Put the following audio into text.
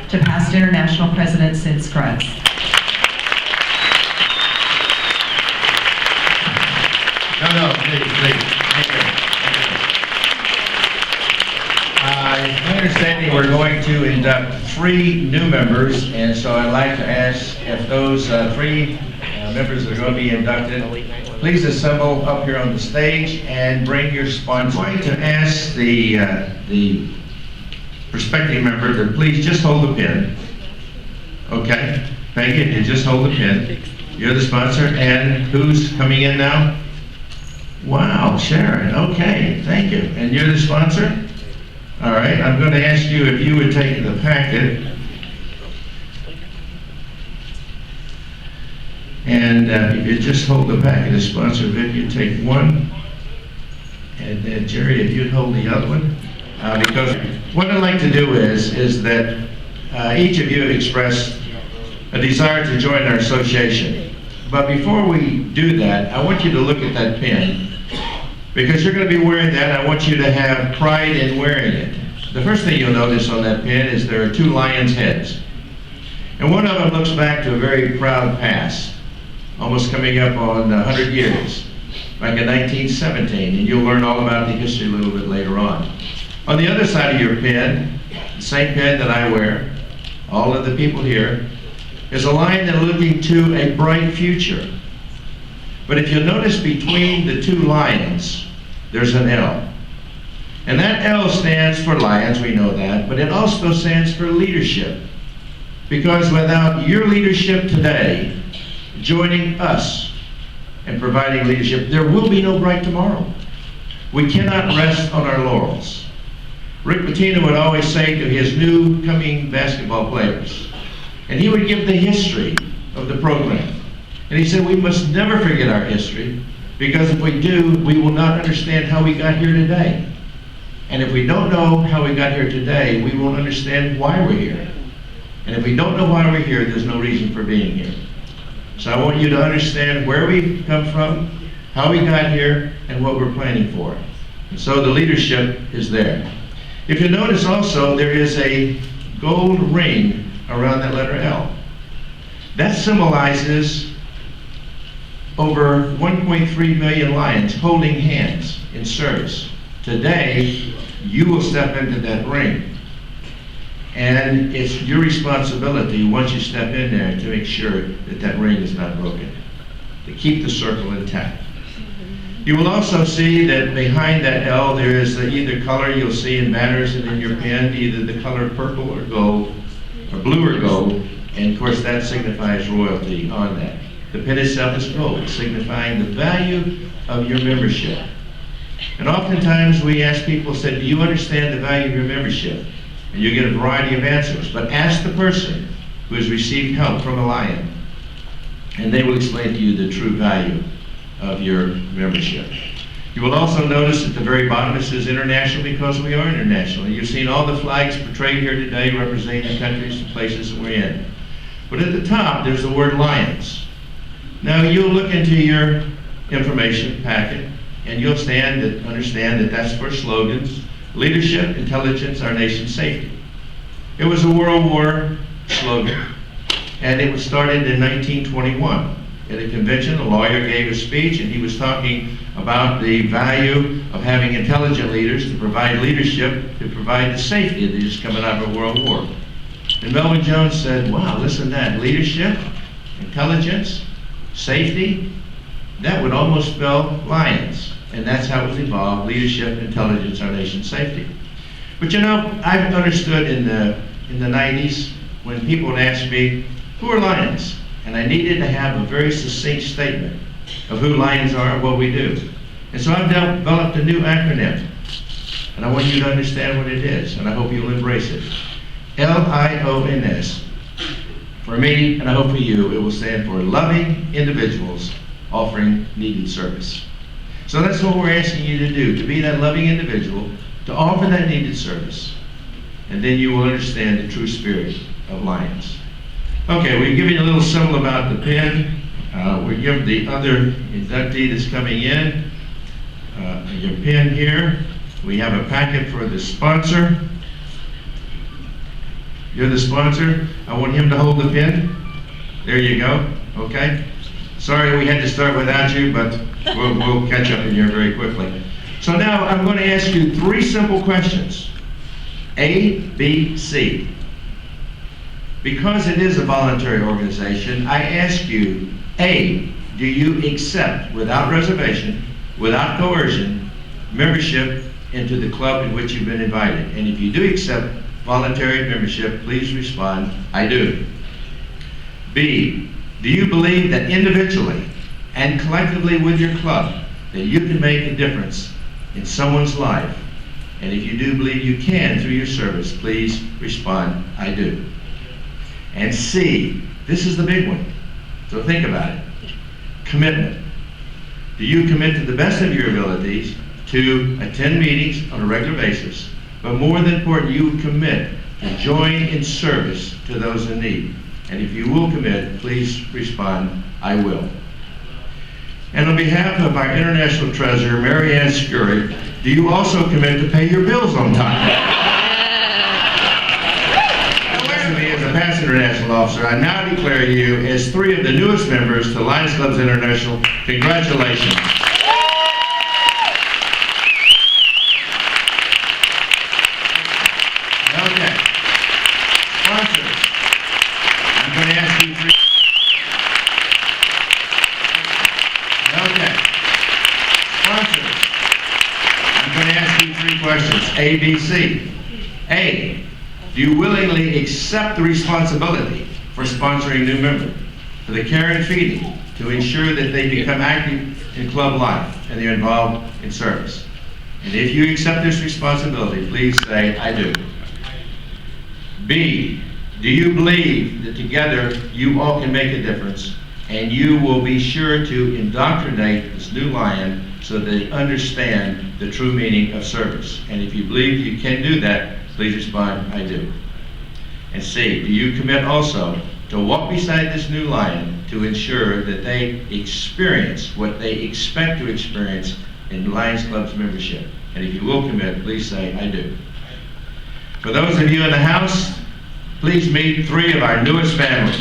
to past international president Sid Skruggs. No, please. Thank you. It's my understanding we're going to induct 3 new members, and so I'd like to ask if those 3 members that are going to be inducted, please assemble up here on the stage and bring your sponsor. I'm going to ask the prospective member to please just hold the pin. Okay, Peggy, you just hold the pin. You're the sponsor, and who's coming in now? Wow, Sharon, okay, thank you. And you're the sponsor? All right, I'm going to ask you if you would take the packet. And if you just hold the packet as sponsor, if you take one. And then Jerry, if you'd hold the other one. Because what I'd like to do is that each of you have expressed a desire to join our association. But before we do that, I want you to look at that pin. Because you're going to be wearing that, I want you to have pride in wearing it. The first thing you'll notice on that pin is there are 2 lions' heads. And one of them looks back to a very proud past, almost coming up on 100 years, back in 1917, and you'll learn all about the history a little bit later on. On the other side of your pin, the same pin that I wear, all of the people here, is a lion that's looking to a bright future. But if you notice between the 2 lions, there's an L. And that L stands for lions, we know that, but it also stands for leadership. Because without your leadership today, joining us and providing leadership, there will be no bright tomorrow. We cannot rest on our laurels. Rick Pitino would always say to his new coming basketball players, and he would give the history of the program. And he said, we must never forget our history, because if we do, we will not understand how we got here today. And if we don't know how we got here today, we won't understand why we're here. And if we don't know why we're here, there's no reason for being here. So I want you to understand where we come from, how we got here, and what we're planning for. And so the leadership is there. If you notice also, there is a gold ring around that letter L. That symbolizes over 1.3 million lions holding hands in service. Today, you will step into that ring. And it's your responsibility, once you step in there, to make sure that that ring is not broken, to keep the circle intact. You will also see that behind that L, there is either color you'll see in banners and in your pen, either the color purple or gold, or blue or gold, and of course that signifies royalty on that. The pin itself is gold, signifying the value of your membership. And oftentimes we ask people, do you understand the value of your membership? And you get a variety of answers. But ask the person who has received help from a lion, and they will explain to you the true value of your membership. You will also notice at the very bottom it says international, because we are international. And you've seen all the flags portrayed here today representing the countries and places that we're in. But at the top there's the word lions. Now you'll look into your information packet and you'll understand that that's for slogans: leadership, intelligence, our nation's safety. It was a World War slogan, and it was started in 1921. At a convention, a lawyer gave a speech, and he was talking about the value of having intelligent leaders to provide leadership, to provide the safety that is coming out of a world war. And Melvin Jones said, wow, listen to that, leadership, intelligence, safety, that would almost spell lions. And that's how it was evolved: leadership, intelligence, our nation's safety. But you know, I've understood in the 90s when people would ask me, who are lions? And I needed to have a very succinct statement of who lions are and what we do. And so I've developed a new acronym. And I want you to understand what it is, and I hope you'll embrace it. LIONS. For me, and I hope for you, it will stand for Loving Individuals Offering Needed Service. So that's what we're asking you to do, to be that loving individual, to offer that needed service. And then you will understand the true spirit of Lions. Okay, we've given you a little symbol about the pin. We give the other inductee that's coming in your pin here. We have a packet for the sponsor. You're the sponsor. I want him to hold the pin. There you go. Okay? Sorry we had to start without you, but we'll catch up in here very quickly. So now I'm going to ask you 3 simple questions. A, B, C. Because it is a voluntary organization, I ask you, A, do you accept, without reservation, without coercion, membership into the club in which you've been invited? And if you do accept voluntary membership, please respond, I do. B, do you believe that individually and collectively with your club, that you can make a difference in someone's life? And if you do believe you can through your service, please respond, I do. And C, this is the big one, so think about it. Commitment. Do you commit to the best of your abilities to attend meetings on a regular basis, but more than important, you commit to join in service to those in need? And if you will commit, please respond, I will. And on behalf of our International Treasurer, Mary Ann Skruggs, do you also commit to pay your bills on time? As a past international officer, I now declare you as 3 of the newest members to Lions Clubs International. Congratulations. Okay. Sponsors, I'm going to ask you 3. Okay. Sponsors, I'm going to ask you 3 questions. A, B, C. A, do you willingly accept the responsibility for sponsoring a new member, for the care and feeding, to ensure that they become active in club life and they're involved in service? And if you accept this responsibility, please say, I do. B, do you believe that together you all can make a difference and you will be sure to indoctrinate this new lion so they understand the true meaning of service? And if you believe you can do that, please respond, I do. And C, do you commit also to walk beside this new lion to ensure that they experience what they expect to experience in Lions Club's membership? And if you will commit, please say, I do. For those of you in the house, please meet 3 of our newest families.